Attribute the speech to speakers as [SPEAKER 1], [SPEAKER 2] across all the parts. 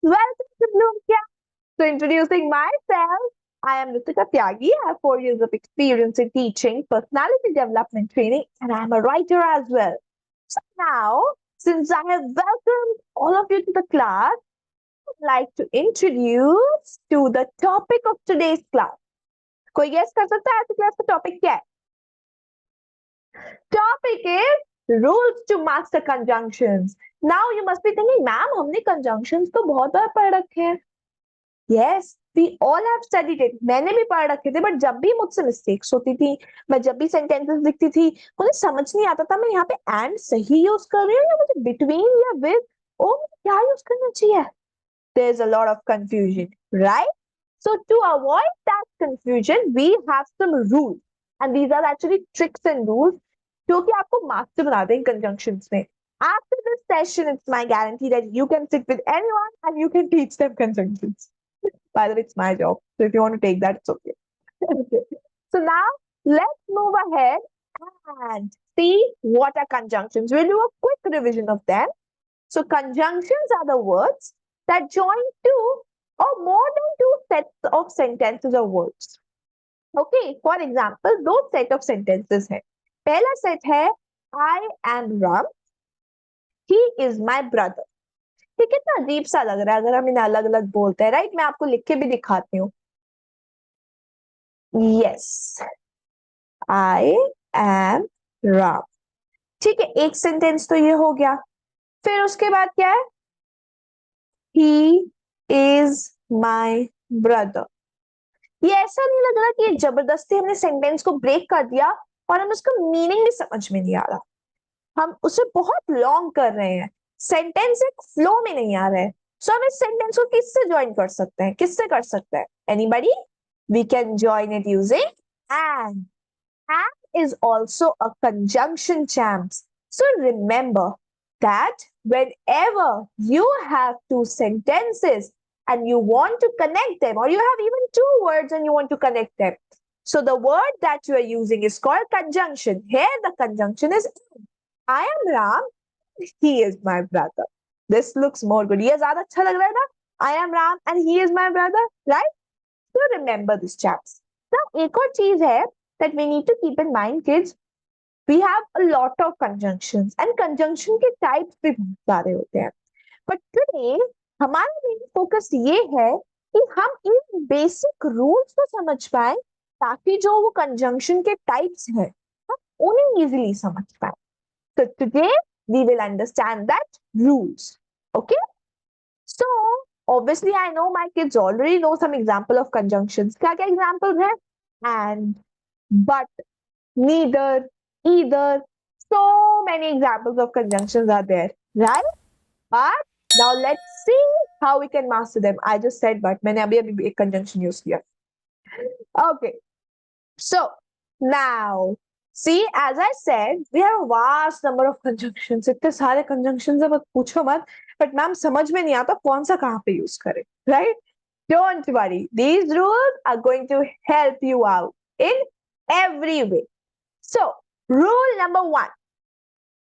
[SPEAKER 1] Welcome to Bloomkia. So introducing myself, I am Ritika Tyagi. I have 4 years of experience in teaching, personality development training, and I am a writer as well. So now, since I have welcomed all of you to the class, I'd like to introduce to the topic of today's class. कोई guess कर सकता है आज की class का topic क्या है? Topic is rules to master conjunctions. Now you must be thinking, ma'am, हमने conjunctions तो बहुत बार पढ़ रखे हैं. Yes, we all have studied it. मैंने भी पढ़ रखे थे, बट जब भी मुझसे मिस्टेक्स होती थी, मैं जब भी सेंटेंसेस लिखती थी, मुझे समझ नहीं आता था मैं यहाँ पे एंड सही यूज कर रही हूँ या मुझे बिटवीन या विद ओ क्या यूज करना चाहिए. There's a lot of confusion, right? So to avoid that confusion, we have some rules, and these are actually tricks and rules जो कि आपको मास्टर बना दें conjunctions में. After this session, it's my guarantee that you can sit with anyone and you can teach them conjunctions. By the way, it's my job. So if you want to take that, it's okay. Okay. So now let's move ahead and see what are conjunctions. We'll do a quick revision of them. So conjunctions are the words that join two or more than two sets of sentences or words. Okay, for example, दो set of sentences है. पहला set है I am Ram. He is my brother. ये कितना अजीब सा लग रहा है अगर हम इन्हें अलग अलग बोलते हैं, राइट? मैं आपको लिख के भी दिखाती हूँ. Yes, I am Ram. ठीक है, एक सेंटेंस तो ये हो गया. फिर उसके बाद क्या है? He is my brother. ये ऐसा नहीं लग रहा कि ये जबरदस्ती हमने सेंटेंस को ब्रेक कर दिया और हम उसका मीनिंग भी समझ में नहीं आ रहा. हम उसे बहुत लॉन्ग कर रहे हैं, सेंटेंस एक फ्लो में नहीं आ रहा है. सो हम इस सेंटेंस को किससे ज्वाइन कर सकते हैं? किससे कर सकते हैं? Anybody? We can join it using and. And is also a conjunction champs. So remember that whenever you have two sentences and you want to connect them, or you have even two words and you want to connect them, so the word that you are using is called conjunction. Here the conjunction is I am Ram, he is my brother. This looks more good. ये ज़्यादा अच्छा लग रहा है ना? I am Ram and he is my brother, right? So remember this, chaps. Now एक और चीज है that we need to keep in mind, kids. We have a lot of conjunctions and conjunction के types भी बहुत सारे होते हैं. But today हमारा main focus ये है कि हम इन basic rules को समझ पाए ताकि जो वो conjunction के types हैं हम उन्हें easily समझ पाए. So today we will understand that rules. Okay? So obviously I know my kids already know some example of conjunctions. क्या क्या examples हैं? And, but, neither, either. So many examples of conjunctions are there, right? But now let's see how we can master them. I just said but. मैंने अभी एक conjunction use किया. Okay. So now see, as I said, we have a vast number of conjunctions. इतने सारे conjunctions है, बस पूछो मत. But मैम समझ में नहीं आता कौन सा कहाँ पे use करें, right? Don't worry. These rules are going to help you out in every way. So rule number 1.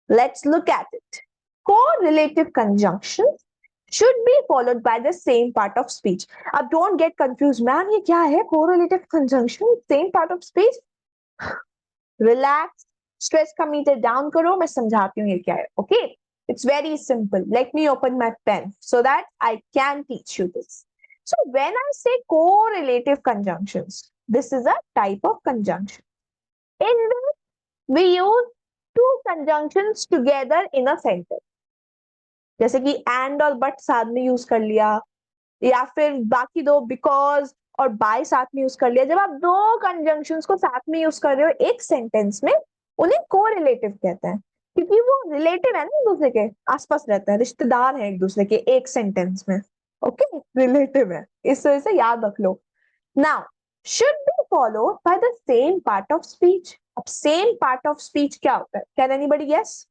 [SPEAKER 1] Let's look at it. Correlative conjunctions should be followed by the same part of speech. अब don't get confused, ma'am. ये क्या है? Correlative conjunction, same part of speech. Relax, stress का meter down करो, मैं समझाती हूँ ये क्या है. Okay, it's very simple. Let me open my pen so that I can teach you this. So when I say correlative conjunctions, this is a type of conjunction in which we use two conjunctions together in a sentence. जैसे कि and और but साथ में use कर लिया, या फिर बाकी दो because और by साथ में यूज कर लिया. जब आप दो कंजंक्शंस को साथ में यूज कर रहे हो एक सेंटेंस में, उन्हें कोरिलेटिव कहते हैं क्योंकि वो रिलेटिव है ना, एक दूसरे के आसपास रहते हैं, रिश्तेदार हैं एक दूसरे के एक सेंटेंस में. ओके, रिलेटिव है, इस वजह से याद रख लो. Now should be followed by the same part of speech. अब same part of speech क्या होता है? Can anybody guess?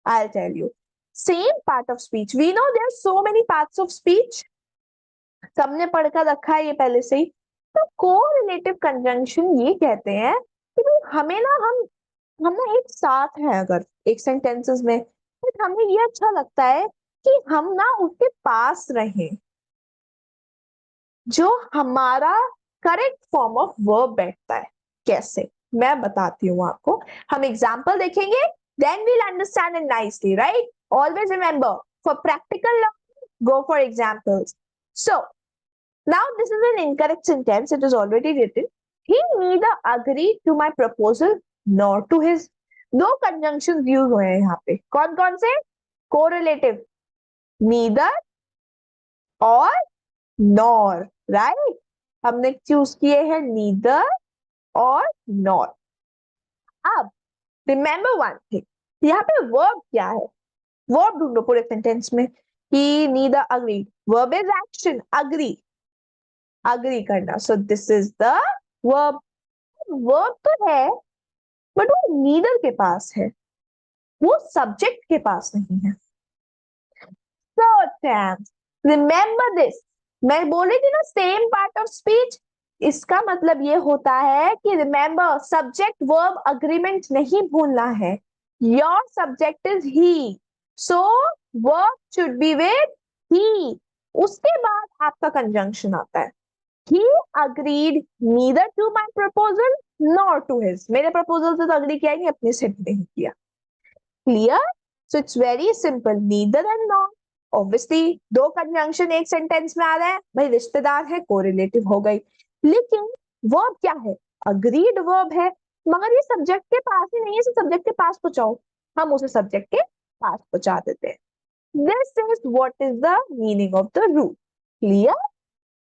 [SPEAKER 1] I'll tell you. Same part of speech. We know there are so many parts of speech. सबने पढ़कर रखा है ये पहले से ही. तो कोरिलेटिव कंजंक्शन ये कहते हैं कि हमें ना हम ना एक साथ हैं अगर एक सेंटेंसेस में, तो हमें ये अच्छा लगता है कि हम ना उसके पास रहें. जो हमारा करेक्ट फॉर्म ऑफ वर्ब बैठता है। कैसे, मैं बताती हूँ आपको। हम एग्जाम्पल देखेंगे, then we'll understand it nicely, right? Always remember, for practical go for examples. So now this is an incorrect sentence. It is already written. He neither agreed to my proposal nor to his. दो conjunctions use हुए हैं यहाँ पे। कौन कौन से? Correlative, neither और nor, right? हमने चूज किए हैं neither और nor। अब remember one thing, यहाँ पे verb क्या है? Verb ढूंढो पूरे सेंटेंस में। He neither agreed. Verb is action, agree, agree करना। So this is the verb. Verb तो है, बट वो neither के पास है, वो सब्जेक्ट के पास नहीं है। So Tams, remember this. मैं बोल रही थी ना सेम पार्ट ऑफ स्पीच, इसका मतलब ये होता है कि रिमेंबर सब्जेक्ट वर्ब अग्रीमेंट नहीं भूलना है। Your subject is he, so verb should be with he. उसके बाद आपका कंजंक्शन आता है। He agreed neither to my proposal nor to his. मेरे प्रपोजल से तो अग्री किया ही, अपने से नहीं किया। Clear? So it's very simple, neither and nor। Obviously दो कंजंक्शन एक सेंटेंस में आ रहा है, भाई रिश्तेदार है, कोरिलेटिव हो गई। लेकिन वर्ब क्या है? अग्रीड वर्ब है, मगर ये सब्जेक्ट के पास ही नहीं है, इसे सब्जेक्ट के पास पहुंचाओ, हम उसे सब्जेक्ट के पास पहुंचा देते हैं। This is what is the meaning of the rule. Clear?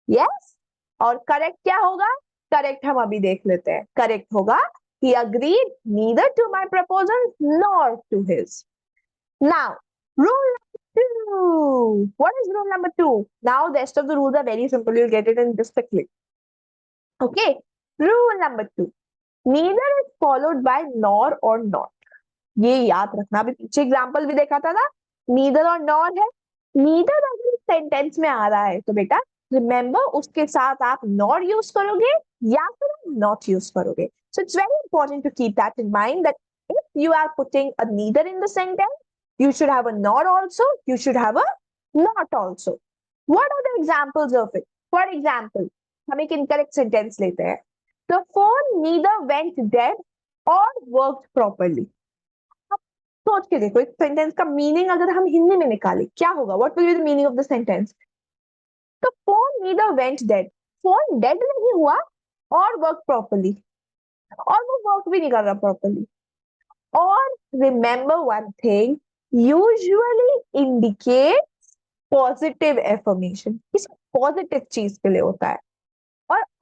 [SPEAKER 1] Yes. और करेक्ट क्या होगा? करेक्ट हम अभी देख लेते हैं। करेक्ट होगा he agreed neither to my proposal nor to his. Now, rule number 2. What is rule number 2? Now, the rest of the rules are very simple. You'll get it in just a click. Okay. Rule number 2. Neither is followed by nor or not. ये याद रखना, अभी पीछे example भी देखा था ना, neither और नॉर है। नीदर अगर सेंटेंस में आ रहा है तो बेटा रिमेंबर उसके साथ आप नॉर यूज करोगे या फिर नॉट यूज करोगे। So it's very important to keep that in mind that if you are putting a neither in the sentence, you should have a nor also, you should have a not also. What are the examples of it? For example, हम एक incorrect sentence लेते हैं। The phone neither went dead or worked properly. सोच के देखो, एक sentence का meaning अगर हम हिंदी में निकालें क्या होगा? What will be the meaning of the sentence? तो phone neither went dead, phone dead नहीं हुआ और वर्क प्रॉपर्ली, और वो वर्क भी नहीं कर रहा प्रॉपर्ली। और remember one thing, usually indicate positive affirmation, किसी पॉजिटिव चीज के लिए होता है।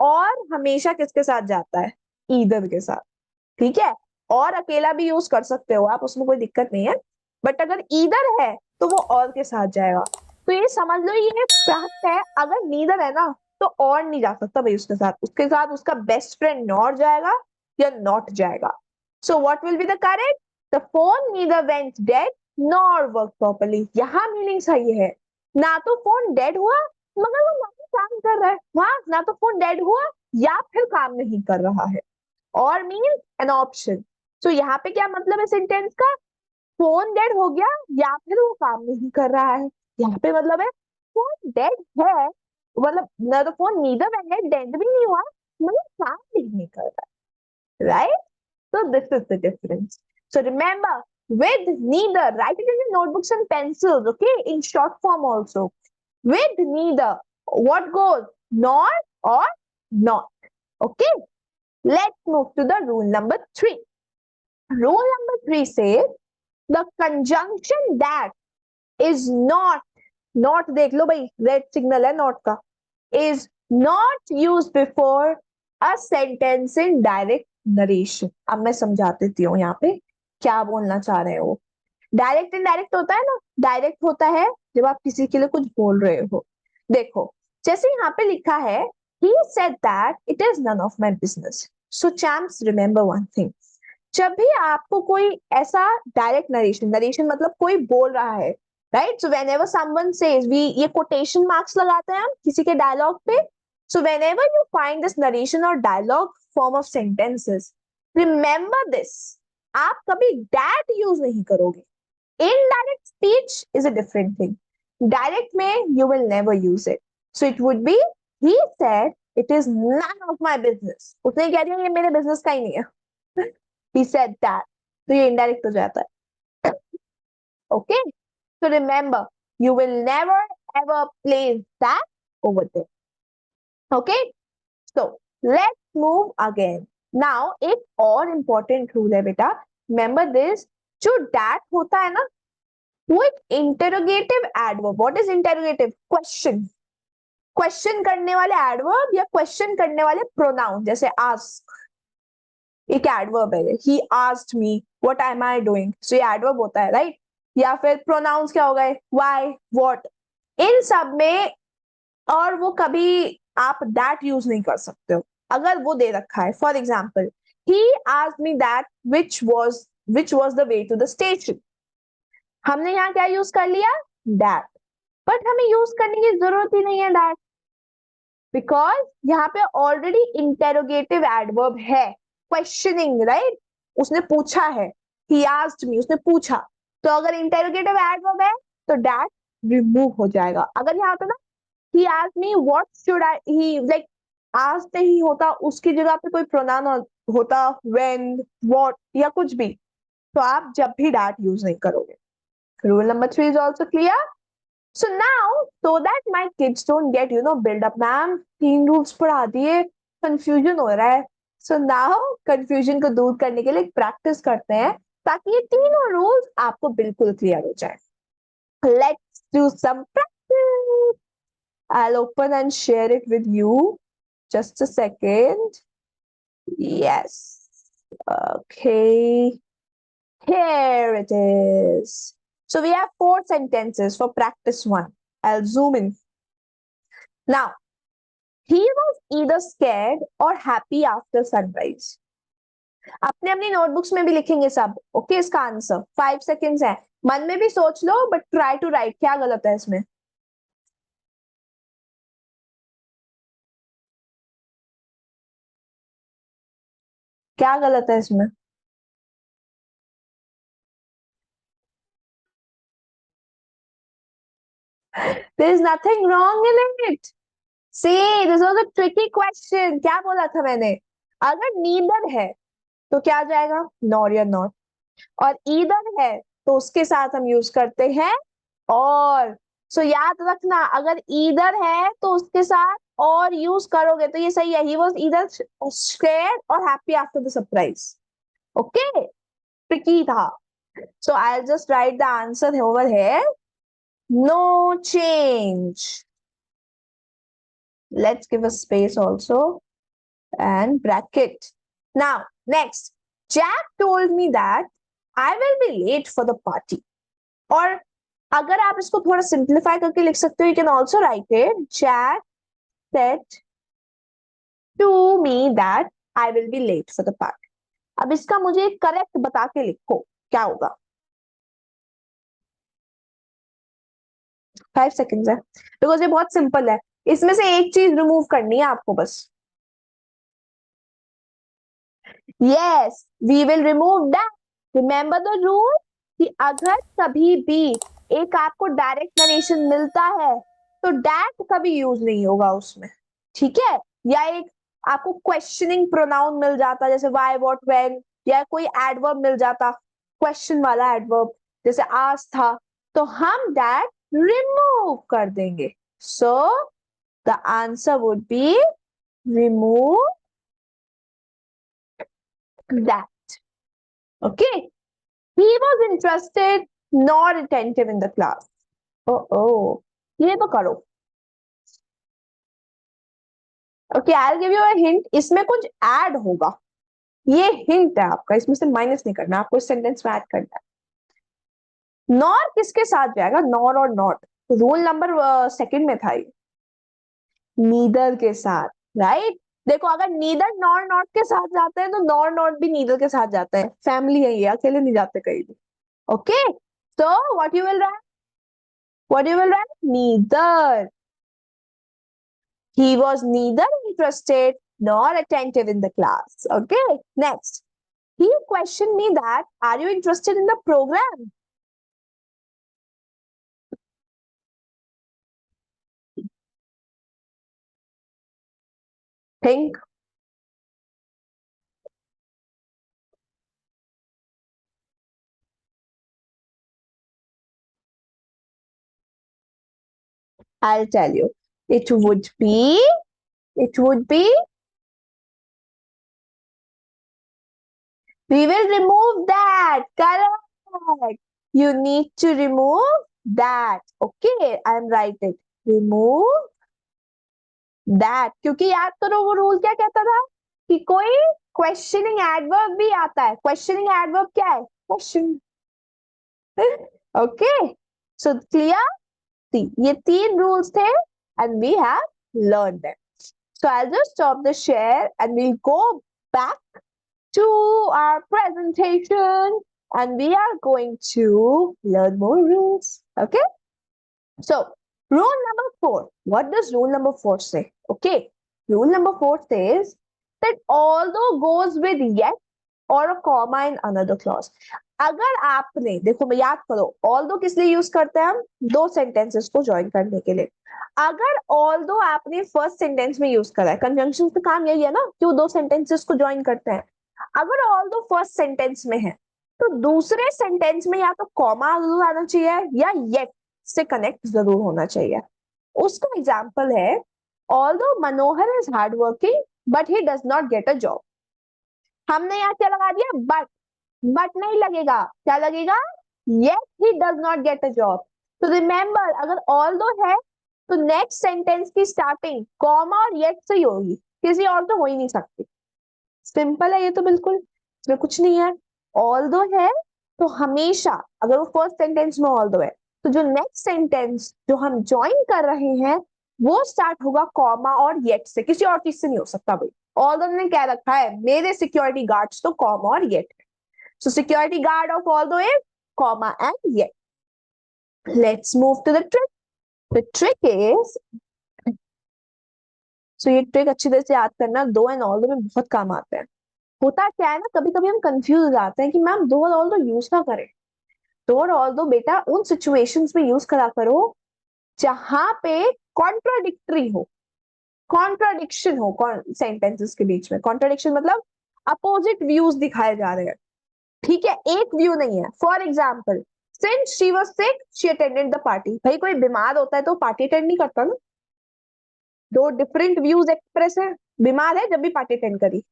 [SPEAKER 1] और हमेशा किसके साथ जाता है? ईदर के साथ। ठीक है, और अकेला भी यूज कर सकते हो आप, उसमें कोई दिक्कत नहीं है, बट अगर ईदर है तो वो और के साथ जाएगा। तो ये समझ लो, ये फैक्ट है, अगर नीदर है ना तो और नहीं जा सकता भाई उसके साथ उसका बेस्ट फ्रेंड नॉट जाएगा या नॉट जाएगा। So what will be the correct? The phone neither went dead nor work properly. यहाँ मीनिंग सही है, ना तो फोन डेड हुआ मगर वो ना तो काम कर रहा है, वहां ना तो फोन डेड हुआ या फिर काम नहीं कर रहा है, और मीन्स एन ऑप्शन। तो यहाँ पे क्या मतलब है सेंटेंस का? फोन डेड हो गया या फिर वो काम नहीं कर रहा है। यहाँ पे मतलब है फोन डेड है, मतलब ना तो फोन नीदर है, डेड भी नहीं हुआ मतलब काम नहीं कर रहा है, right? So this is the difference. So remember, with neither, write it in your notebooks and pencils, okay? In short form also. With neither, what goes? Nor or not. Okay? Let's move to the rule number 3. Rule number 3 says the conjunction that is not देख लो भाई, red signal है not का, is not used before a sentence in direct narration. अब मैं समझा देती हूँ यहाँ पे क्या बोलना चाह रहे हो। डायरेक्ट इनडायरेक्ट होता है ना, डायरेक्ट होता है जब आप किसी के लिए कुछ बोल रहे हो। देखो, जैसे यहाँ पे लिखा है he said that it is none of my business. So champs, remember one thing, जब भी आपको कोई ऐसा डायरेक्ट नरेशन मतलब कोई बोल रहा है, right? So whenever someone says, we ये कोटेशन मार्क्स लगाते हैं हम किसी के डायलॉग पे। So whenever you find this narration और dialogue form of sentences, remember this, आप कभी दैट यूज नहीं करोगे। Indirect speech is a different thing, direct में you will never use it, so it would be he said it is none of my business. उसने कह दिया ये मेरे बिजनेस का ही नहीं है. He said that. तो ये indirect हो जाता है. Okay, so remember, you will never ever place that over there. Okay, so let's move again. Now एक और important rule है बेटा. Remember this, जो that होता है ना, वो एक interrogative adverb. What is interrogative? Question. Question करने वाले adverb या question करने वाले pronoun, जैसे ask. एक adverb है. He asked me, what am I doing? So ये adverb होता है, right? या फिर pronouns क्या हो गए? Why, what? इन सब में और वो कभी आप that यूज नहीं कर सकते हो अगर वो दे रखा है. For example, he asked me that which was the way to the station. हमने यहाँ क्या यूज कर लिया? that. बट हमें यूज करने की जरूरत ही नहीं है that, बिकॉज यहाँ पे ऑलरेडी इंटेरोगेटिव एडवर्ब है. Questioning, right? उसने पूछा है. he asked me, उसने पूछा. तो अगर इंटेरोगेटिव एडवर्ब है तो that रिमूव हो जाएगा. अगर यहाँ पे ना he asked me what should I, he like asked नहीं होता, उसकी जगह पे कोई pronoun होता when, what या कुछ भी, तो आप जब भी that यूज नहीं करोगे. Rule number 3 is also clear. So now, so that my kids don't get build up, ma'am 3 rules पढ़ा दिए, confusion हो रहा है. So now confusion को दूर करने के लिए प्रैक्टिस करते हैं ताकि ये तीनों rules आपको बिल्कुल क्लियर हो जाए. Let's do some practice. I'll open and share it with you. Just a second. Yes. Okay. Here it is. So we have 4 sentences for practice 1. I'll zoom in. Now, he was either scared or happy after sunrise. अपने अपनी notebooks में भी लिखेंगे सब. Okay, इसका answer 5 seconds है. मन में भी सोच लो, बट ट्राई टू राइट. क्या गलत है इसमें? क्या गलत है इसमें? There is nothing wrong in it. See, this was a tricky question. क्या बोला था मैंने? अगर neither है तो क्या आ जाएगा? nor या not. और either है तो उसके साथ हम यूज करते हैं और. सो याद रखना, अगर either है तो उसके साथ और यूज करोगे तो ये सही है. He was either scared or happy after the surprise. Okay, tricky था. So I'll just write the answer over here. No change. Let's give a space also and bracket. Now, next, Jack told me that I will be late for the party. और अगर आप इसको थोड़ा simplify करके लिख सकते हो, you can also write it. Jack said to me that I will be late for the party. अब इसका मुझे करेक्ट बता के लिखो, क्या होगा? 5 सेकेंड्स है, बिकॉज ये बहुत सिंपल है. इसमें से एक चीज रिमूव करनी है आपको बस. Yes, we will remove that. Remember the rule कि अगर कभी भी एक आपको डायरेक्ट नरेशन मिलता है तो that कभी यूज नहीं होगा उसमें. ठीक है? या एक आपको क्वेश्चनिंग प्रोनाउन मिल जाता जैसे why, what, when, या कोई एडवर्ब मिल जाता क्वेश्चन वाला एडवर्ब जैसे आज था, तो हम that रिमूव कर देंगे. So the answer would be remove that. Okay. He was interested nor attentive in the class. Oh. ये तो करो. Okay, I'll give you a hint. इसमें कुछ add होगा. ये hint है आपका, इसमें से माइनस नहीं करना, आपको इस सेंटेंस में ऐड करना है. नॉर किसके साथ जाएगा? नॉर और नॉट. रूल नंबर 2 में था ये. नीदर के साथ, राइट? देखो, अगर नीदर नॉर नॉट के साथ जाते हैं तो नॉर नॉट भी नीदर के साथ जाते हैं. फैमिली है ये, अकेले नहीं जाते कहीं भी. Okay, so what you will write? What you will write? Neither. He was neither interested nor attentive in the class. Okay, next. He questioned me that, are you interested in the program? Think. I'll tell you. It would be, it would be, we will remove that. Correct. You need to remove that. Okay, I'm writing. Remove that. क्योंकि याद करो वो rule क्या कहता था कि कोई questioning adverb भी आता है. क्वेश्चनिंग एडवर्ब क्या है? क्वेश्चन. Okay, so clear. ये तीन रूल्स थे and we have learned them. So I'll just stop the share and we'll go back to our presentation and we are going to learn more rules. Okay, so rule number 4. What does rule number 4 say? Okay, rule number 4 says that although goes with yet or a comma in another clause. अगर आपने देखो, मैं याद करो, although किस लिए use करते हैं हम? दो सेंटेंसेस को ज्वाइन करने के लिए. अगर although आपने फर्स्ट सेंटेंस में यूज करा है, कंजंक्शन का काम यही है ना कि वो दो सेंटेंसेस को ज्वाइन करते हैं. अगर although फर्स्ट सेंटेंस में है तो दूसरे सेंटेंस में या तो कॉमा जरूर आना चाहिए या येट से कनेक्ट जरूर होना चाहिए. उसका एग्जाम्पल है, although Manohar is hard working but he does not get a job. हमने यहाँ क्या लगा दिया? बट नहीं लगेगा. क्या लगेगा? yet he does not get a job. तो रिमेंबर, अगर although है तो नेक्स्ट सेंटेंस की स्टार्टिंग कॉमा और yet से ही होगी, किसी और तो हो ही नहीं सकती. सिंपल है ये तो, बिल्कुल इसमें कुछ नहीं है. although है तो हमेशा, अगर वो फर्स्ट सेंटेंस में although है तो जो नेक्स्ट सेंटेंस जो हम ज्वाइन कर रहे हैं वो स्टार्ट होगा कॉमा और yet से, किसी और चीज से नहीं हो सकता भाई. although ने क्या रखा है, मेरे सिक्योरिटी गार्ड्स तो कॉमा और yet. So security guard of although is comma and yet. Let's move to the trick. The trick is, so ये ट्रिक अच्छी तरह से याद करना, दो एंड ऑल्दो में बहुत काम आते हैं. होता क्या है ना, कभी कभी हम कंफ्यूज हो जाते हैं कि मैम दो और ऑल्दो यूज ना करें. दो और ऑल्दो बेटा उन सिचुएशंस में यूज करा करो जहां पे कॉन्ट्राडिक्टरी हो, कॉन्ट्राडिक्शन हो सेंटेंसेस के बीच में. कॉन्ट्राडिक्शन मतलब अपोजिट व्यूज दिखाए जा रहे हैं. ठीक है, एक व्यू नहीं है. For example, since she was sick she attended the party. भाई कोई बीमार होता है तो पार्टी अटेंड नहीं करता ना. दो डिफरेंट व्यूज एक्सप्रेस है. बीमार है जब भी पार्टी अटेंड करी.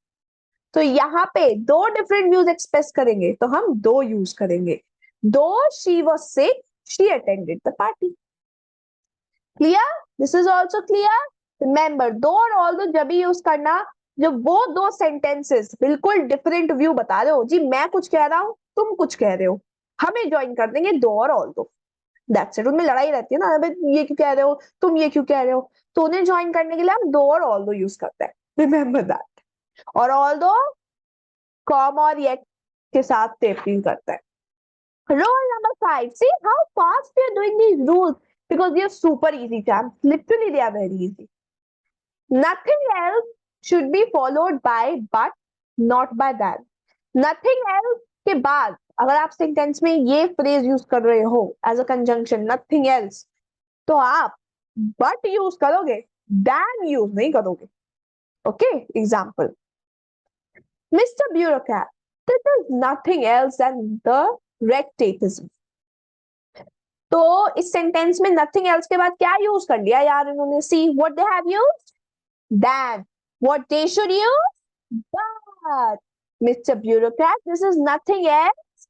[SPEAKER 1] तो यहाँ पे दो डिफरेंट व्यूज एक्सप्रेस करेंगे तो हम दो यूज करेंगे. दो she was sick she attended the party. Clear? This is also clear. Remember, दो और ऑल्दो जब भी यूज करना जब वो दो सेंटेंसेस बिल्कुल डिफरेंट व्यू बता रहे हो. जी मैं कुछ कह रहा हूं, तुम कुछ कह रहे हो, हमें ज्वाइन कर देंगे दो और ऑल्दो. That's it. उनमें लड़ाई रहती है ना, अबे ये क्यों कह रहे हो, तुम ये क्यों कह रहे हो. तो उन्हें ज्वाइन करने के लिए हम दो और ऑल्दो यूज करते हैं. Remember that. और ऑल्दो कॉम और येट के साथ टेपिंग करते हैं. Rule number 5. See how fast we are doing these rules because they are super easy, champ. Literally, they are very easy. Nothing else should be followed by but, not by that. Nothing else के बाद अगर आप sentence में ये phrase use कर रहे हो as a conjunction, nothing else, तो आप बट यूज करोगे, दैन यूज नहीं करोगे. Okay, example, mister bureaucrat, this is nothing else then the red tapism. तो इस सेंटेंस में नथिंग एल्स के बाद क्या यूज कर लिया यार इन्होंने? See what they have used, than. What they should use? But. Mr. Bureaucrat, this is nothing else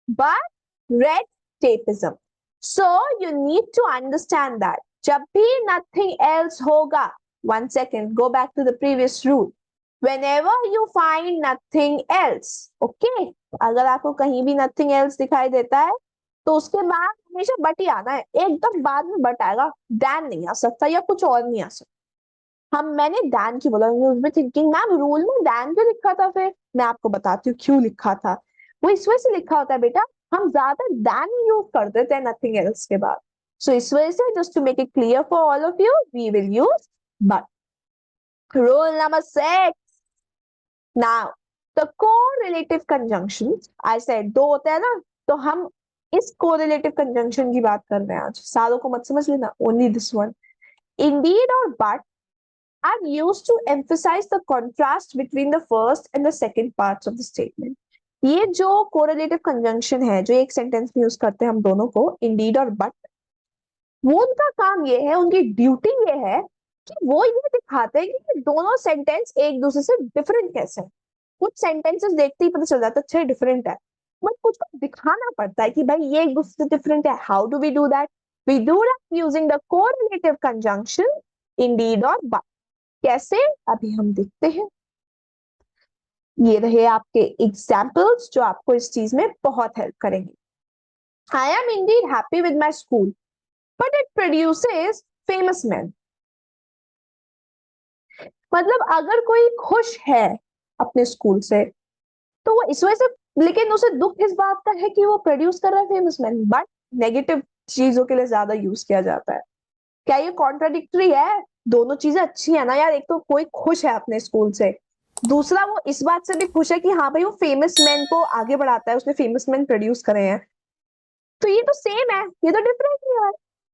[SPEAKER 1] but red tapeism. So you need to understand that. जब भी nothing else होगा, one second, go back to the previous rule. Whenever you find nothing else, okay? अगर आपको कहीं भी nothing else दिखाई देता है तो उसके बाद हमेशा बट ही आना है. एकदम बाद में बट आएगा, than नहीं आ सकता या कुछ और नहीं आ सकता. मैंने दैन क्यों बोला? उसमें थिंकिंग मैम रूल में दैन क्यों लिखा था? फिर मैं आपको बताती हूँ क्यों लिखा था. वो इस वजह से लिखा होता है बेटा, हम ज्यादा दैन यूज कर देते हैं नथिंग एल्स के बाद. सो इस वजह से just to make it clear for all of you we will use but. Rule number 6. Now the correlative conjunctions, I said दो होते हैं ना, तो हम इस कोरिलेटिव कंजंक्शन की बात कर रहे हैं आज. सारों को मत समझ लेना, ओनली दिस वन. इंडीड और but are used to emphasize the contrast between the first and the second parts of the statement. ये जो correlative conjunction है, जो एक sentence में यूज करते हैं हम दोनों को, indeed और but, वो उनका काम ये है, उनकी ड्यूटी ये है कि वो ये दिखाते हैं कि दोनों सेंटेंस एक दूसरे से डिफरेंट कैसे हैं। कुछ सेंटेंसेस देखते ही पता चल जाता है अच्छे डिफरेंट है, बट कुछ को दिखाना पड़ता है कि भाई ये एक दूसरे से डिफरेंट है। How do we do that? We do that using the correlative conjunction indeed और बट। कैसे? अभी हम देखते हैं। ये रहे आपके एग्जाम्पल्स जो आपको इस चीज में बहुत हेल्प करेंगे। I am Indeed happy with my school but it produces famous man. मतलब अगर कोई खुश है अपने स्कूल से तो वो इस वजह से, लेकिन उसे दुख इस बात का है कि वो प्रोड्यूस कर रहा है फेमस मैन, बट नेगेटिव चीजों के लिए ज्यादा यूज किया जाता है। क्या ये कॉन्ट्राडिक्टरी है? दोनों चीजें अच्छी है ना यार। एक तो कोई खुश है अपने स्कूल से, दूसरा वो इस बात से भी खुश है कि हाँ भाई वो फेमस मैन को आगे बढ़ाता है, उसने फेमस मैन प्रोड्यूस करे हैं। तो ये तो सेम है, ये तो डिफरेंट नहीं है।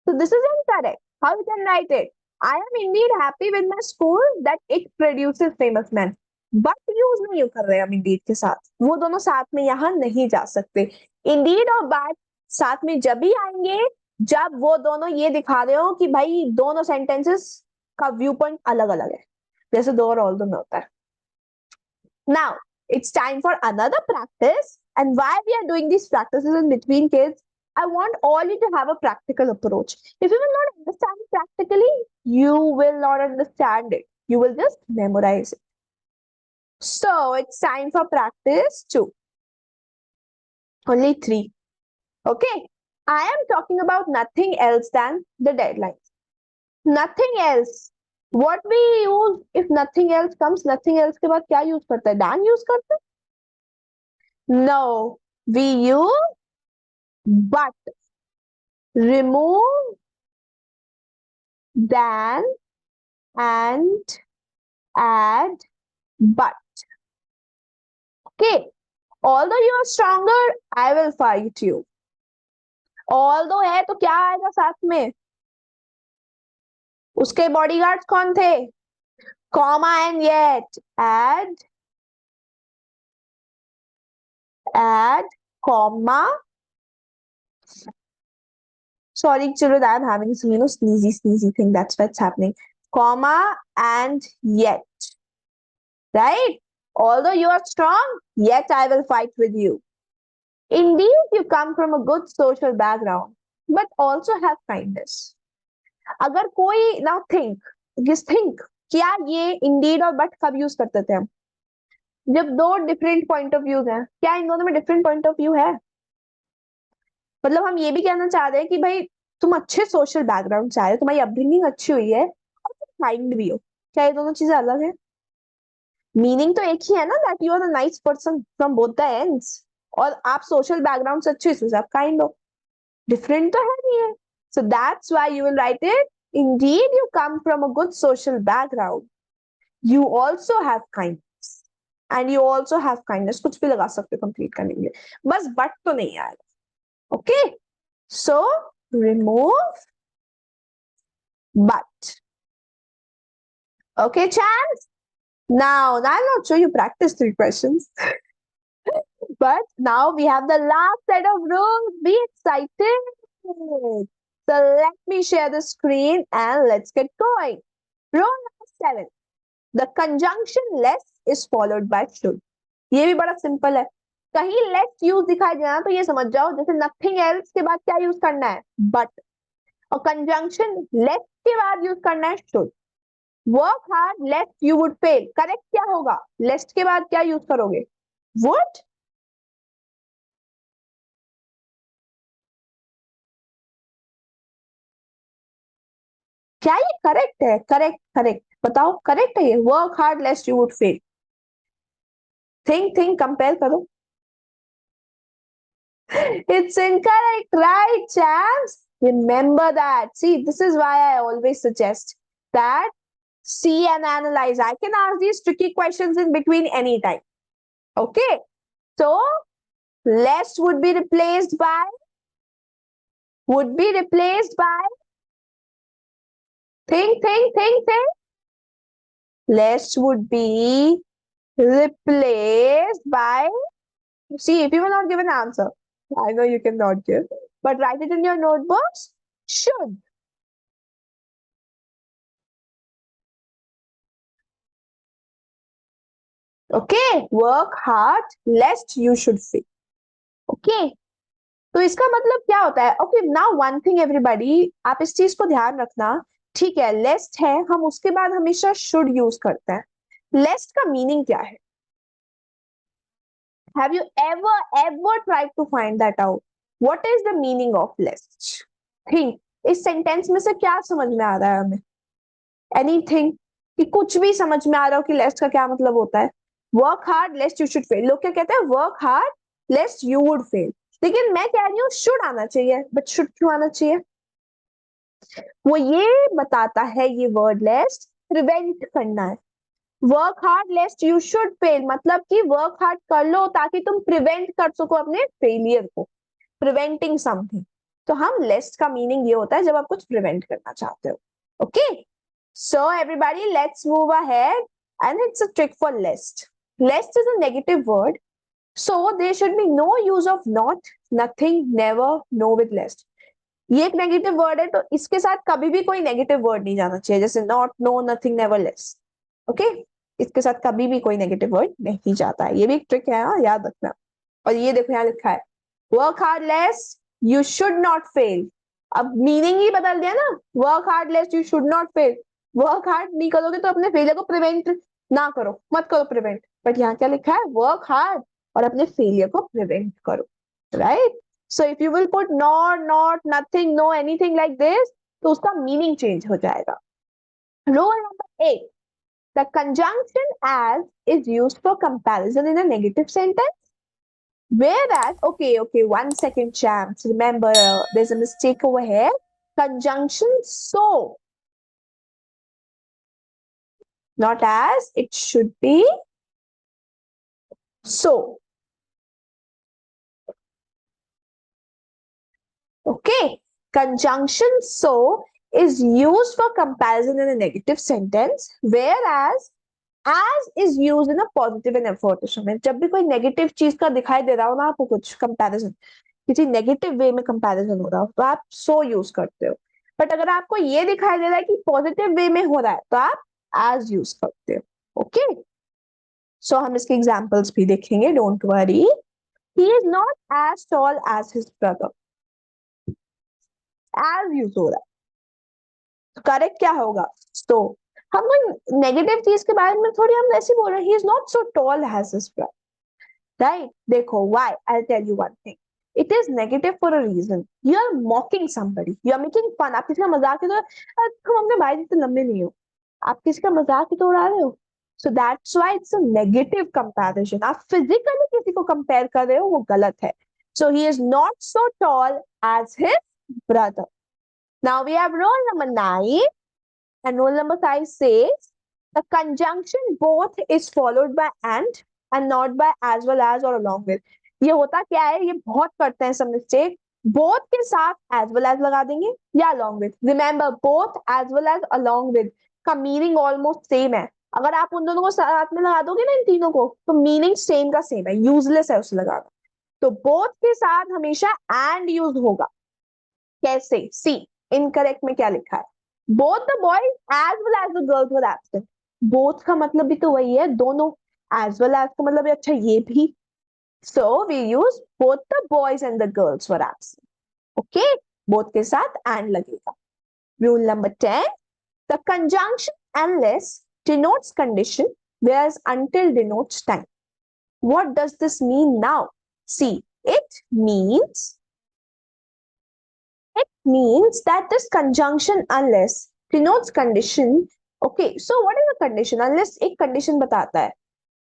[SPEAKER 1] तो this is incorrect. How you can write it? I am Indeed happy with my school that it produces famous man. But use नहीं कर रहे हम इंडीड के साथ, वो दोनों साथ में यहाँ नहीं जा सकते। इंडीड और बट साथ में जब भी आएंगे जब वो दोनों ये दिखा रहे हो कि भाई दोनों सेंटेंसेस का व्यू पॉइंट अलग अलग है, जैसे दो और ऑल दो में होता है। Now, it's time for another practice. And while we are doing these practices in between, kids, I want all you to have a practical approach. If you will not understand it practically, you will not understand it. You will just memorize it. So, it's time for practice 2. Only 3. Okay? I am talking about nothing else than the deadlines. Nothing else. What we use if nothing else comes, nothing else के बाद क्या use करता है? Dan use करता है? No, we use but. Remove than and add but. Okay. Although you are stronger, I will fight you. Although है तो क्या आएगा साथ में? उसके बॉडीगार्ड्स कौन थे? Comma and yet. Add comma. Sorry, children, I am having some, sneezy thing. That's what's happening. Comma and yet. Right? Although you are strong, yet I will fight with you. Indeed, you come from a good social background, but also have kindness. अगर कोई now think क्या ये indeed और but कब use करते थे हम? जब दो डिफरेंट पॉइंट ऑफ व्यूज हैं। क्या इन दोनों में डिफरेंट पॉइंट ऑफ व्यू है? मतलब हम ये भी कहना चाह रहे हैं कि भाई तुम अच्छे सोशल बैकग्राउंड से आए हो, तुम्हारी अपब्रिंगिंग अच्छी हुई है और तुम काइंड भी हो। क्या ये दोनों चीजें अलग है? मीनिंग तो एक ही है ना, that you are the nice person from both the ends. और आप सोशल बैकग्राउंड से अच्छे, इसमें आप काइंड हो। डिफरेंट तो है नहीं है। सो that's why you will write it, Indeed you come from a good social background, you also have kindness and you also have kindness. कुछ भी लगा सकते हो कंप्लीट करने के लिए, बस बट तो नहीं आएगा। Okay, so remove but. Okay, chance? Now, I'll not show you practice 3 questions. But now we have the last set of rules. Be excited. So let me share the screen and let's get going. Rule number 7. The conjunction less is followed by should. ये भी बड़ा simple है। कहीं less use दिखाई देना तो ये समझ जाओ, जैसे nothing else के बाद क्या यूज करना है? But. और कंजंक्शन लेस के बाद यूज करना है should. Work hard लेस्ट you would fail. Correct क्या होगा? लेस्ट के बाद क्या यूज करोगे? वुड। क्या ये करेक्ट है? करेक्ट बताओ, करेक्ट है ये? Work hard लेस्ट you would fail. Think compare करो। It's incorrect, right, champs? Remember that. See, this is why I always suggest that see and analyze. I can ask these tricky questions in between anytime. Okay, so less would be replaced by think. lest would be replaced by, see, if you will not give an answer, I know you cannot give, but write it in your notebooks, should. Okay, work hard lest you should fail. Okay, तो इसका मतलब क्या होता है? Okay, now one thing everybody, आप इस चीज को ध्यान रखना, ठीक है, लेस्ट है, हम उसके बाद हमेशा शुड यूज करते हैं। लेस्ट का मीनिंग क्या है? Have you ever tried to find that out? What is the meaning of lest? Think, इस सेंटेंस में से क्या समझ में आ रहा है हमें? एनीथिंग? कि कुछ भी समझ में आ रहा हो कि लेस्ट का क्या मतलब होता है? Work hard लेस्ट you should fail. लोग क्या कहते हैं? Work hard लेस्ट you would fail. लेकिन मैं कह रही हूँ शुड आना चाहिए, बट शुड क्यों आना चाहिए? वो ये बताता है, ये वर्ड लेस्ट प्रिवेंट करना है। Work hard लेस्ट you should fail मतलब कि वर्क हार्ड कर लो ताकि तुम प्रिवेंट कर सको अपने फेलियर को, प्रिवेंटिंग समथिंग। तो हम लेस्ट का मीनिंग ये होता है जब आप कुछ प्रिवेंट करना चाहते हो। Okay, so everybody let's move ahead, and it's a trick for lest. Lest is a negative word, so there should be no use of not, nothing, never, no with less. ये एक negative word है, तो इसके साथ कभी भी कोई negative word नहीं जाना चाहिए, जैसे not, no, nothing, never, less. Okay, इसके साथ कभी भी कोई नेगेटिव वर्ड नहीं जाता है। ये भी एक ट्रिक है, हाँ, याद रखना। और ये देखो यहाँ लिखा है, work hard lest you should not fail. अब मीनिंग ही बदल दिया ना, work hard lest you should not fail. Work hard नहीं करोगे तो अपने फेलियर को प्रिवेंट ना करो, मत करो प्रिवेंट। बट यहाँ क्या लिखा है? वर्क हार्ड, और अपने फेलियर को प्रिवेंट करो, right? So if you will put not, not, nothing, no, anything like this, तो उसका मीनिंग चेंज हो जाएगा। Rule number 8, the conjunction as is used for comparison in a negative sentence, whereas, okay, 1 second, champs, remember, there's a mistake over here. Conjunction so, not as, it should be so. Okay, conjunction so is used for comparison in a negative sentence, whereas as is used in a positive and affirmative में। जब भी कोई negative चीज का दिखाई दे रहा हो ना आपको, कुछ कंपैरिजन, किसी नेगेटिव वे में कंपैरिजन हो रहा हो, तो आप सो यूज करते हो। बट अगर आपको ये दिखाई दे रहा है कि पॉजिटिव वे में हो रहा है, तो आप एज यूज करते हो। ओके, सो हम इसके एग्जांपल्स भी देखेंगे, don't worry. He is not as tall as his brother, as use हो रहा है, करेक्ट क्या होगा? सो हम कोई नेगेटिव चीज के बारे में थोड़ी हम ऐसे बोल रहे हैं, he is not so tall as his brother, right? देखो, why, I will tell you one thing, it is negative for a reason. You are mocking somebody, you are making fun, आप किसी का मजाक ही तो, तुम अपने भाई जितने लंबे नहीं हो, आप किसी का मजाक ही तो उड़ा रहे हो। So that's why it's a negative comparison. आप फिजिकली किसी को कंपेयर कर रहे हो, वो गलत है। So he is not so tall as his brother. Now we have rule number 9, and rule number 5 says the conjunction both is followed by and not by as well as or along with. ये होता क्या है? ये बहुत करते हैं सब mistake. both के साथ as well as लगा देंगे या along with। Remember, both as well as along with का मीनिंग ऑलमोस्ट सेम है। अगर आप उन दोनों को साथ में लगा दोगे ना, इन तीनों को, तो मीनिंग सेम का सेम है, यूजलेस है उसे लगाना। तो बोथ के साथ हमेशा एंड यूज होगा। कैसे? सी, इनकरेक्ट में क्या लिखा है? Both the boys as well as the girls were absent. Both का मतलब भी तो वही है, दोनों। एज वेल एज का मतलब अच्छा ये भी। So we use both the boys and the girls were absent. Okay, both के साथ एंड लगेगा। Rule number 10, the conjunction unless denotes condition, whereas until denotes time. What does this mean now? See, it means that this conjunction unless denotes condition. Okay, so what is a condition? Unless एक condition बताता है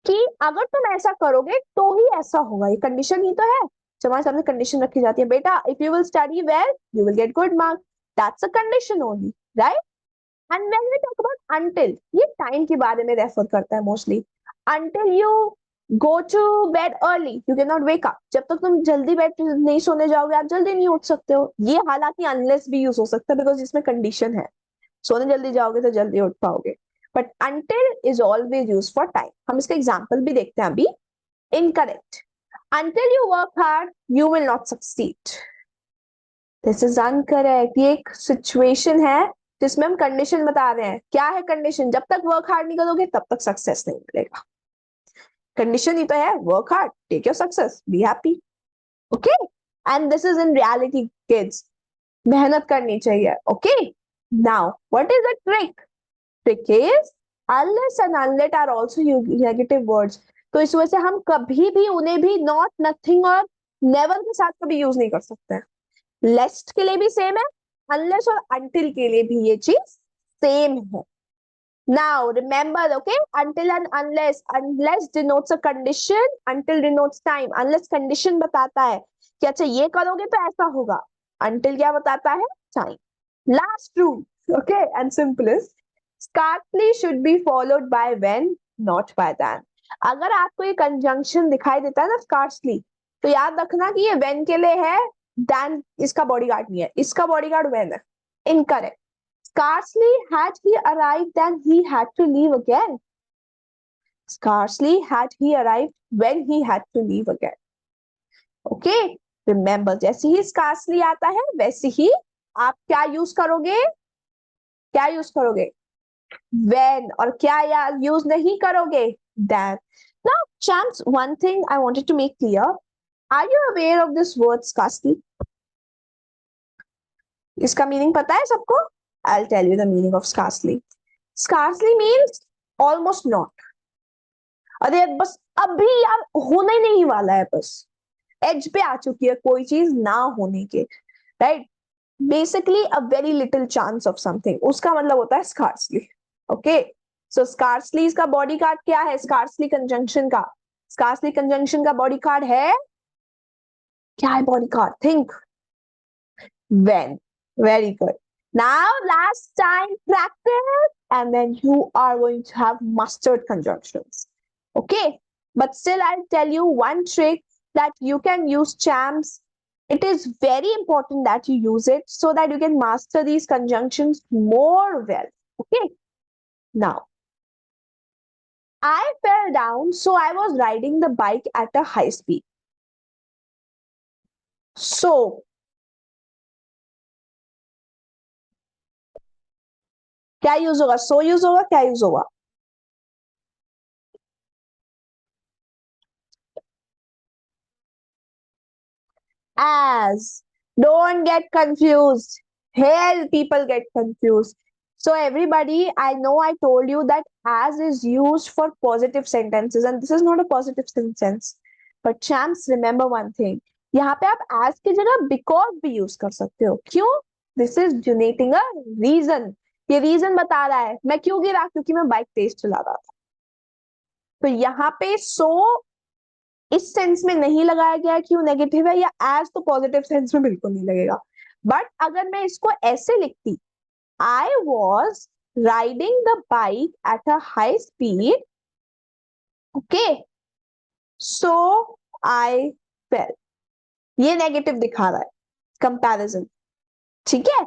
[SPEAKER 1] कि अगर तुम ऐसा करोगे तो ही ऐसा होगा। ये कंडीशन ही तो है, जब हमारे सामने कंडीशन रखी जाती है, बेटा if you will study well you will get good marks, that's a condition only, right? And when we talk about until, ये टाइम के बारे में रेफर करता है mostly. until you go to bed early you cannot wake up, जब तक तुम जल्दी बेड नहीं सोने जाओगे आप जल्दी नहीं उठ सकते हो। ये हालांकि unless भी यूज हो सकता है बिकॉज इसमें कंडीशन है, सोने जल्दी जाओगे तो जल्दी उठ पाओगे। But until is always used for time. हम इसका एग्जाम्पल भी देखते हैं अभी. Incorrect. Until you work hard, you will not succeed. This is incorrect. ये एक सिचुएशन है जिसमें हम कंडीशन बता रहे हैं. क्या है कंडीशन? जब तक वर्क हार्ड नहीं करोगे तब तक सक्सेस नहीं मिलेगा. कंडीशन ही तो है, work hard, take your success, be happy. Okay, and this is in reality kids. मेहनत करनी चाहिए. Okay, now what is the trick? Trick is unless and unlet are also negative words. तो इस वजह से हम कभी भी उन्हें भी नॉट, नथिंग और नेवर के साथ कभी यूज नहीं कर सकते हैं. लेस्ट के लिए भी सेम है, अनलेस और अंटिल के लिए भी ये चीज सेम है. Now remember, okay, until and unless denotes a condition, until denotes time. Unless condition बताता है कि अच्छा ये करोगे तो ऐसा होगा. Until क्या बताता है? Time. Last rule, okay, and simplest. Scarcely should be followed by when, not by than. अगर आपको ये conjunction दिखाई देता है ना scarcely, तो याद रखना कि ये when के लिए है, than इसका bodyguard नहीं है, इसका bodyguard when है. Incorrect. Scarcely had he arrived than he had to leave again. Scarcely had he arrived when he had to leave again. Okay, remember, जैसे ही scarcely आता है वैसे ही आप क्या यूज करोगे? क्या यूज करोगे? When. और क्या यार यूज नहीं करोगे? Than. Now, champs, one thing I wanted to make clear. Are you aware of this word scarcely? इसका मीनिंग पता है सबको? I'll tell you the meaning of scarcely. Scarcely means almost not. अरे बस अभी यार होना ही नहीं वाला है, बस एज पे आ चुकी है कोई चीज ना होने के, right? Basically a very little chance of something, उसका मतलब होता है scarcely. ओके, सो scarcely इसका बॉडी कार्ड क्या है? scarcely कंजंक्शन का, scarcely कंजंक्शन का बॉडी कार्ड है, क्या है body card? Think. When. Very good. Now, last time practice, and then you are going to have mastered conjunctions. Okay, but still I'll tell you one trick that you can use, champs. It is very important that you use it so that you can master these conjunctions more well. Okay, now I fell down, so I was riding the bike at a high speed. So क्या use होगा? सो use होगा, क्या use होगा? As. Don't get confused. Hell, people get confused. So everybody, I know I told you that as is used for positive sentences and this is not a positive sentence. But champs, remember one thing. यहाँ पे आप as की जगह because भी use कर सकते हो. क्यों? This is denoting a reason. ये reason बता रहा है मैं क्यों गिरा, क्योंकि मैं बाइक तेज चला रहा था. तो यहाँ पे so इस सेंस में नहीं लगाया गया कि वो नेगेटिव है, या एज तो पॉजिटिव सेंस में बिल्कुल नहीं लगेगा. बट अगर मैं इसको ऐसे लिखती, I was riding the bike at a high speed, okay, so I fail, ये नेगेटिव दिखा रहा है कंपैरिजन. ठीक है,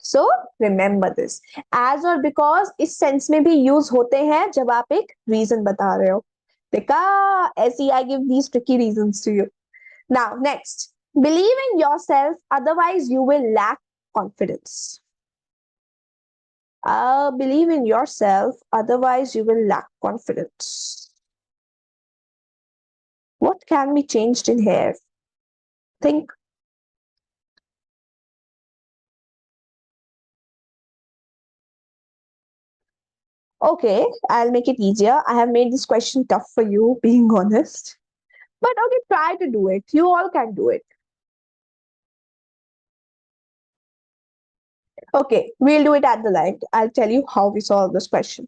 [SPEAKER 1] सो रिमेंबर दिस. एज और बिकॉज इस सेंस में भी यूज होते हैं जब आप एक रीजन बता रहे हो. देखा, ऐसी I give these tricky reasons to you. Now, next, believe in yourself, otherwise you will lack confidence. Believe in yourself, otherwise you will lack confidence. What can be changed in here? Think. Okay, I'll make it easier. I have made this question tough for you, being honest. But okay, try to do it. You all can do it. Okay, we'll do it at the end. I'll tell you how we solve this question.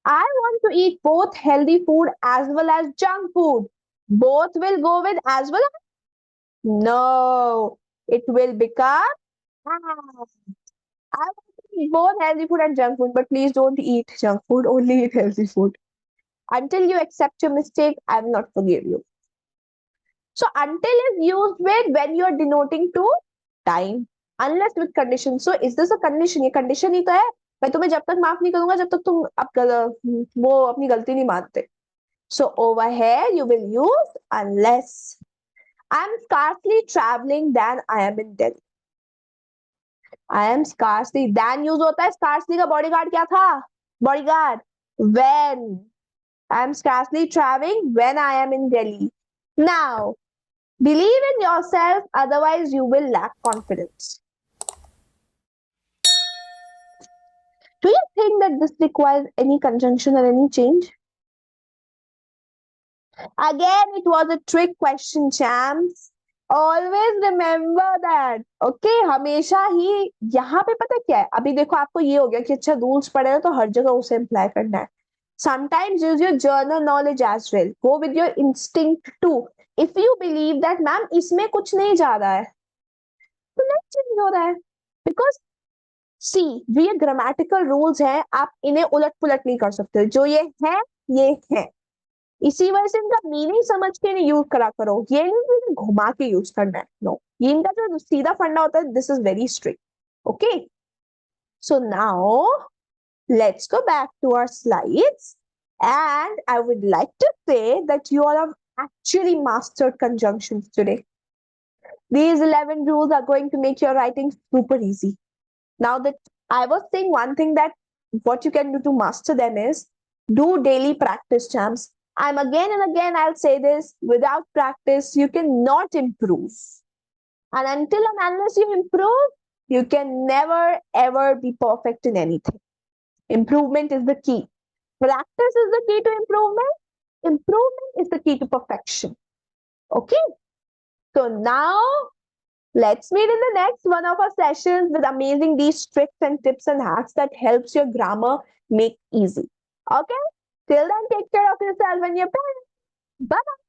[SPEAKER 1] I want to eat both healthy food as well as junk food. Both will go with as well as? No, it will become as. I want to eat both healthy food and junk food, but please don't eat junk food, only eat healthy food. Until you accept your mistake, I will not forgive you. So until is used with when you are denoting to time, unless with condition. So is this a condition? ये condition ही तो है. मैं तुम्हें जब तक माफ नहीं करूंगा जब तक तुम वो अपनी गलती नहीं मानते. So over here you will use unless. I am scarcely traveling than I am in Delhi. I am scarcely than use होता है. Scarcely का bodyguard क्या था? Bodyguard. When. I am scarcely traveling when I am in Delhi. Now, believe in yourself, otherwise you will lack confidence. Do you think that this requires any conjunction or any change? Again, it was a trick question, champs. Always remember that. Okay, हमेशा ही यहाँ पे पता क्या है? अभी देखो आपको ये हो गया कि अच्छा रूल्स पढ़े ना तो हर जगह उसे इम्प्लाई करना है. Sometimes use your journal knowledge as well. Go with your instinct too. If you believe that ma'am इसमें कुछ नहीं जा रहा है तो नहीं चेंज हो रहा है. Because सी जो ये ग्रामेटिकल रूल्स हैं आप इन्हें उलट पुलट नहीं कर सकते. जो ये है इसी वजह से इनका मीनिंग समझ के नहीं यूज करा करो. ये नहीं कि इन्हें घुमा के यूज करना है. नो, ये इनका जो सीधा फंडा होता है this is very strict. Okay, so now let's go back to our slides and I would like to say that you all have actually mastered conjunctions today. These 11 rules are going to make your writing super easy. Now that I was saying one thing that what you can do to master them is do daily practice, champs. I'm again and again I'll say this, without practice you cannot improve. And until and unless you improve, you can never ever be perfect in anything. Improvement is the key. Practice is the key to improvement. Improvement is the key to perfection. Okay? So now let's meet in the next one of our sessions with amazing these tricks and tips and hacks that helps your grammar make easy. Okay? Till then, take care of yourself and your parents. Bye-bye.